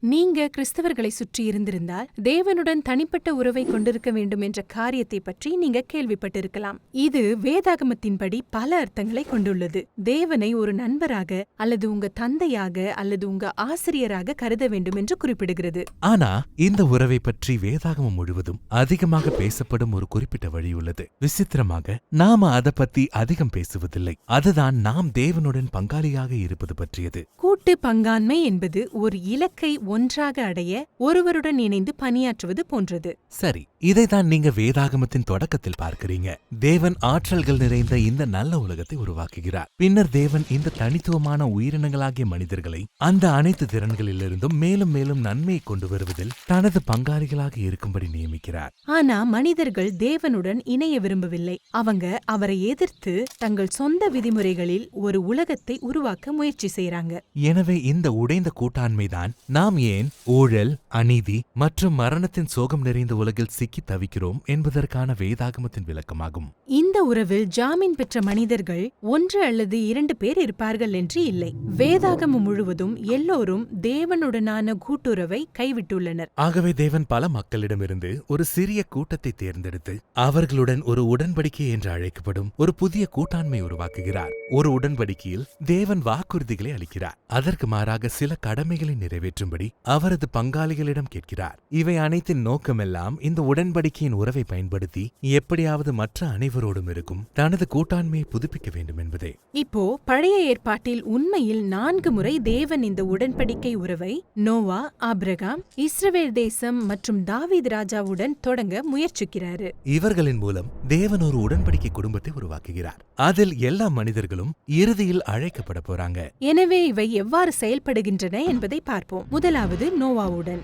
நீங்க கிறிஸ்தவர்களை சுற்றி இருந்திருந்தால் தேவனுடன் தனிப்பட்ட உறவை கொண்டிருக்க வேண்டும் என்ற காரியத்தை பற்றி நீங்க கேள்விப்பட்டிருக்கலாம். இது வேதாகமத்தின்படி பல அர்த்தங்களை கொண்டுள்ளது. தேவனை ஒரு நண்பராக அல்லது உங்க தந்தையாக அல்லது உங்க ஆசிரியராக கருத வேண்டும் என்று குறிப்பிடுகிறது. ஆனா இந்த உறவை பற்றி வேதாகமம் முழுவதும் அதிகமாக பேசப்படும் ஒரு குறிப்பிட்ட வழி உள்ளது. விசித்திரமாக நாம அதை பத்தி அதிகம் பேசுவதில்லை. அதுதான் நாம் தேவனுடன் பங்காளியாக இருப்பது பற்றியது. கூட்டு பங்காண்மை என்பது ஒரு இலக்கை ஒன்றாக அடைய ஒருவருடன் இணைந்து பணியாற்றுவது போன்றது. சரி, இதைதான் நீங்க வேதாகமத்தின் தொடக்கத்தில் பார்க்கிறீங்க. தேவன் ஆற்றல்கள் நிறைந்த இந்த நல்ல உலகத்தை உருவாக்குகிறார். பின்னர் தேவன் இந்த தனித்துவமான உயிரினங்களாகிய மனிதர்களை அந்த அனைத்து திறன்களிலிருந்தும் மேலும் மேலும் நன்மையை கொண்டு வருவதில் தனது பங்காளிகளாக இருக்கும்படி நியமிக்கிறார். ஆனா மனிதர்கள் தேவனுடன் இணைய விரும்பவில்லை. அவங்க அவரை எதிர்த்து தங்கள் சொந்த விதிமுறைகளில் ஒரு உலகத்தை உருவாக்க முயற்சி செய்யறாங்க. எனவே இந்த உடைந்த கூட்டாண்மைதான் நாம் ஏன் ஊழல், அநீதி மற்றும் மரணத்தின் சோகம் நிறைந்த உலகில் சிக்கி தவிக்கிறோம் என்பதற்கான வேதாகமத்தின் விளக்கமாகும். இந்த உறவில் ஜாமீன் பெற்ற மனிதர்கள் 1 அல்லது 2 பேர் இருப்பார்கள் என்று இல்லை. வேதாகமம் முழுவதும் எல்லோரும் தேவனுடனான கூட்டுறவை கைவிட்டுள்ளனர். ஆகவே தேவன் பல மக்களிடமிருந்து ஒரு சிறிய கூட்டத்தை தேர்ந்தெடுத்து அவர்களுடன் ஒரு உடன்படிக்கை என்று அழைக்கப்படும் ஒரு புதிய கூட்டாண்மை உருவாக்குகிறார். ஒரு உடன்படிக்கையில் தேவன் வாக்குறுதிகளை அளிக்கிறார். அதற்கு மாறாக சில கடமைகளை நிறைவேற்றும்படி அவரது பங்காளிகளிடம் கேட்கிறார். இவை அனைத்தின் நோக்கமெல்லாம் இந்த உடன்படிக்கையின் உறவை பயன்படுத்தி எப்படியாவது மற்ற அனைவரோடும் இருக்கும் தனது கூட்டாண்மையை புதுப்பிக்க வேண்டும் என்பதே. இப்போ பழைய ஏற்பாட்டில் உண்மையில் 4 முறை தேவன் இந்த உடன்படிக்கை உறவை நோவா, ஆபிரகாம், இஸ்ரவேல் தேசம் மற்றும் தாவீது ராஜாவுடன் தொடங்க முயற்சிக்கிறாரு. இவர்களின் மூலம் தேவன் ஒரு உடன்படிக்கை குடும்பத்தை உருவாக்குகிறார். அதில் எல்லா மனிதர்களும் இறுதியில் அழைக்கப்பட போறாங்க. எனவே இவை எவ்வாறு செயல்படுகின்றன என்பதை பார்ப்போம். முதலாவது நோவாவுடன்.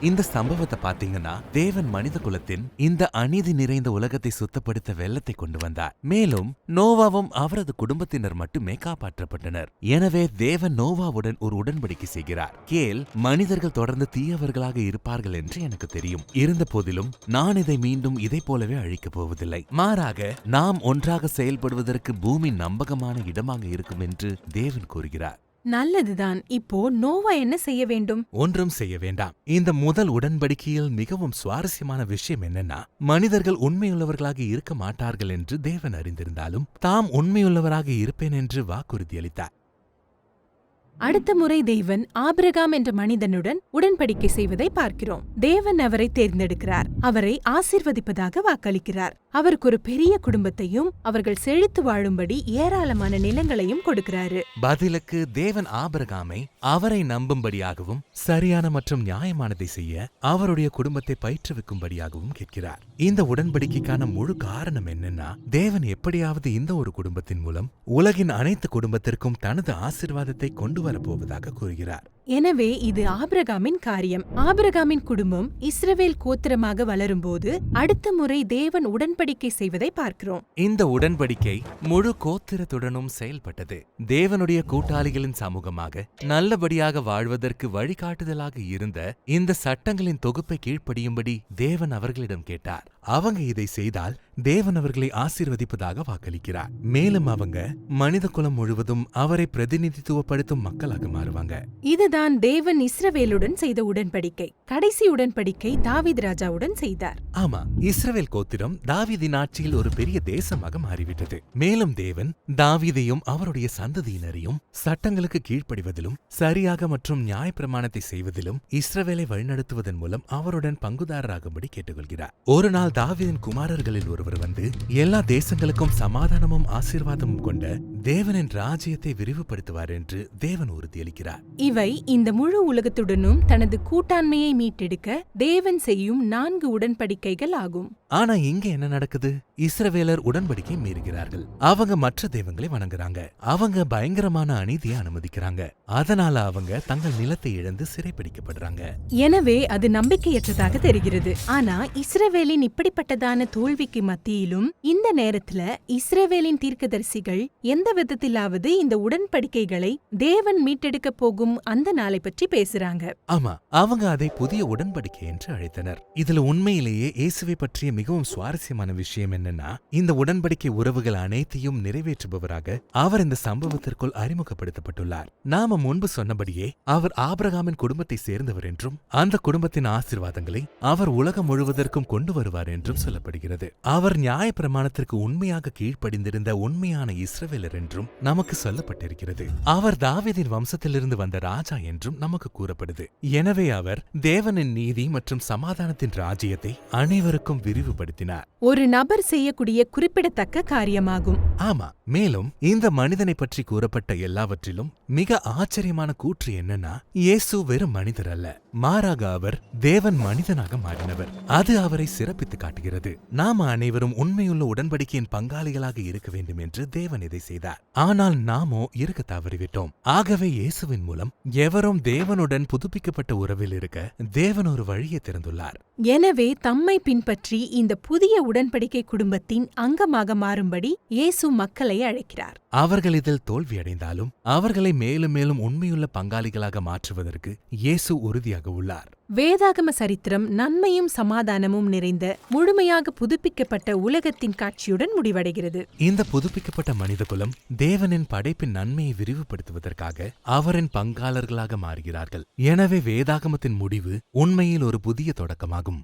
இந்த சம்பவத்தை பாத்தீங்கன்னா தேவன் மனித குலத்தின் இந்த அநீதி நிறைந்த உலகத்தை சுத்தப்படுத்த வெள்ளத்தை கொண்டு வந்தார். மேலும் நோவாவும் அவரது குடும்பத்தினர் மட்டுமே காப்பாற்றப்பட்டனர். எனவே தேவன் நோவாவுடன் ஒரு உடன்படிக்கை செய்கிறார். கேள், மனிதர்கள் தொடர்ந்து தீயவர்களாக இருப்பார்கள் என்று எனக்கு தெரியும். இருந்த போதிலும் நான் இதை மீண்டும் இதை போலவே அழிக்கப் போவதில்லை. மாறாக நாம் ஒன்றாக செயல்படுவதற்கு பூமி நம்பகமான இடமாக இருக்கும் என்று தேவன் கூறுகிறார். நல்லதுதான். இப்போ நோவா என்ன செய்ய வேண்டும்? ஒன்றும் செய்ய வேண்டாம். இந்த முதல் உடன்படிக்கையில் மிகவும் சுவாரஸ்யமான விஷயம் என்னன்னா, மனிதர்கள் உண்மையுள்ளவர்களாக இருக்க மாட்டார்கள் என்று தேவன் அறிந்திருந்தாலும் தாம் உண்மையுள்ளவராக இருப்பேன் என்று வாக்குறுதியளித்தார். அடுத்த முறை தேவன் ஆபிரகாம் என்ற மனிதனுடன் உடன்படிக்கை செய்வதை பார்க்கிறோம். தேவன் அவரை தேர்ந்தெடுக்கிறார். அவரை ஆசீர்வதிப்பதாக வாக்களிக்கிறார். அவருக்கு ஒரு பெரிய குடும்பத்தையும் அவர்கள் செழித்து வாழும்படி ஏராளமான நிலங்களையும் கொடுக்கிறாரு. பதிலுக்கு தேவன் ஆபிரகாமை அவரை நம்பும்படியாகவும் சரியான மற்றும் நியாயமானதை செய்ய அவருடைய குடும்பத்தை பயிற்றுவிக்கும்படியாகவும் கேட்கிறார். இந்த உடன்படிக்கைக்கான முழு காரணம் என்னன்னா, தேவன் எப்படியாவது இந்த ஒரு குடும்பத்தின் மூலம் உலகின் அனைத்து குடும்பத்திற்கும் தனது ஆசீர்வாதத்தை கொண்டு வரப்போவதாக கூறுகிறார். எனவே இது ஆபிரகாமின் காரியம். ஆபிரகாமின் குடும்பம் இஸ்ரவேல் கோத்திரமாக வளரும்போது அடுத்த முறை தேவன் உடன்படிக்கை செய்வதை பார்க்கிறோம். இந்த உடன்படிக்கை முழு கோத்திரத்துடனும் செயல்பட்டது. தேவனுடைய கூட்டாளிகளின் சமூகமாக நல்லபடியாக வாழ்வதற்கு வழிகாட்டுதலாக இருந்த இந்த சட்டங்களின் தொகுப்பை கீழ்ப்படியும்படி தேவன் அவர்களிடம் கேட்டார். அவங்க இதை செய்தால் தேவன் அவர்களை ஆசீர்வதிப்பதாக வாக்களிக்கிறார். மேலும் அவங்க மனித குலம் முழுவதும் அவரை பிரதிநிதித்துவப்படுத்தும் மக்களாக மாறுவாங்க. இதுதான் தேவன் இஸ்ரவேலுடன் செய்த உடன்படிக்கை. கடைசி உடன்படிக்கை தாவீது ராஜாவுடன் செய்தார். ஆமா, இஸ்ரவேல் கோத்திரம் தாவீதின் ஆட்சியில் ஒரு பெரிய தேசமாக மாறிவிட்டது. மேலும் தேவன் தாவீதையும் அவருடைய சந்ததியினரையும் சட்டங்களுக்கு கீழ்ப்படிவதிலும் சரியாக மற்றும் நியாயப்பிரமாணத்தை செய்வதிலும் இஸ்ரவேலை வழிநடத்துவதன் மூலம் அவருடன் பங்குதாரராகும்படி கேட்டுக்கொள்கிறார். ஒரு நாள் தாவீதின் குமாரர்களில் ஒருவர் வந்து எல்லா தேசங்களுக்கும் சமாதானமும் ஆசீர்வாதமும் கொண்ட தேவனின் ராஜ்யத்தை விரிவுபடுத்துவார் என்று தேவன் உறுதியளிக்கிறார். இவை இந்த முழு உலகத்துடனும் தனது கூட்டாண்மையை மீட்டெடுக்க தேவன் செய்யும் 4 உடன்படிக்கைகள் ஆகும். ஆனா இங்க என்ன நடக்குது? இஸ்ரவேலர் உடன்படிக்கை மீறுகிறார்கள். அவங்க மற்ற தெய்வங்களை வணங்குறாங்க. அவங்க பயங்கரமான அநீதியை அனுமதிக்கிறாங்க. அதனால அவங்க தங்கள் நிலத்தை இழந்து சிறைப்பிடிக்கப்படுறாங்க. எனவே அது நம்பிக்கையற்றதாக தெரிகிறது. ஆனா இஸ்ரவேலின் இப்படிப்பட்டதான தோல்விக்கு மத்தியிலும் இந்த நேரத்துல இஸ்ரவேலின் தீர்க்கதரிசிகள் எந்த விதத்திலாவது இந்த உடன்படிக்கைகளை தேவன் மீட்டெடுக்க போகும் அந்த நாளை பற்றி பேசுறாங்க. ஆமா, அவங்க அதை புதிய உடன்படிக்கை என்று அழைத்தனர். இதுல உண்மையிலேயே இயேசுவை பற்றிய மிகவும் சுவாரஸ்யமான விஷயம் என்னன்னா, இந்த உடன்படிக்கை உறவுகள் அனைத்தையும் நிறைவேற்றுபவராக அவர் இந்த சம்பவத்திற்குள் அறிமுகப்படுத்தப்பட்டுள்ளார். நாம முன்பு சொன்னபடியே அவர் ஆபிரகாமின் குடும்பத்தை சேர்ந்தவர் என்றும் அந்த குடும்பத்தின் ஆசீர்வாதங்களை அவர் உலகம் முழுவதற்கும் கொண்டு வருவார் என்றும் சொல்லப்படுகிறது. அவர் நியாயப்பிரமாணத்திற்கு உண்மையாக கீழ்ப்படிந்திருந்த உண்மையான இஸ்ரவேலர் என்றும் நமக்கு சொல்லப்பட்டிருக்கிறது. அவர் தாவீதின் வம்சத்திலிருந்து வந்த ராஜா என்றும் நமக்கு கூறப்படுது. எனவே அவர் தேவனின் நீதி மற்றும் சமாதானத்தின் ராஜ்யத்தை அனைவருக்கும் விரிவுபடுத்தினார். ஒரு நபர் செய்யக்கூடிய குறிப்பிடத்தக்க காரியமாகும். ஆமா. மேலும் இந்த மனிதனை பற்றி கூறப்பட்ட எல்லாவற்றிலும் மிக ஆச்சரியமான கூற்று என்னன்னா, இயேசு வெறும் மனிதர் அல்ல, மாறாக அவர் தேவன் மனிதனாக மாறினவர். அது அவரை சிறப்பித்து காட்டுகிறது. நாம அனைவரும் உண்மையுள்ள உடன்படிக்கையின் பங்காளிகளாக இருக்க வேண்டும் என்று தேவன் இதை செய்தார். ஆனால் நாமோ இருக்க தவறிவிட்டோம். ஆகவே இயேசுவின் மூலம் எவரும் தேவனுடன் புதுப்பிக்கப்பட்ட உறவில் இருக்க தேவன் ஒரு வழியை திறந்துள்ளார். எனவே தம்மை பின்பற்றி இந்த புதிய உடன்படிக்கை குடும்பத்தின் அங்கமாக மாறும்படி இயேசு மக்களை அழைக்கிறார். அவர்கள் இதில் தோல்வியடைந்தாலும் அவர்களை மேலும் மேலும் உண்மையுள்ள பங்காளிகளாக மாற்றுவதற்கு இயேசு உறுதியாக உள்ளார். வேதாகம சரித்திரம் நன்மையும் சமாதானமும் நிறைந்த முழுமையாக புதுப்பிக்கப்பட்ட உலகத்தின் காட்சியுடன் முடிவடைகிறது. இந்த புதுப்பிக்கப்பட்ட மனிதகுலம் தேவனின் படைப்பின் நன்மையை விரிவுபடுத்துவதற்காக அவரின் பங்காளர்களாக மாறுகிறார்கள். எனவே வேதாகமத்தின் முடிவு உண்மையில் ஒரு புதிய தொடக்கமாகும்.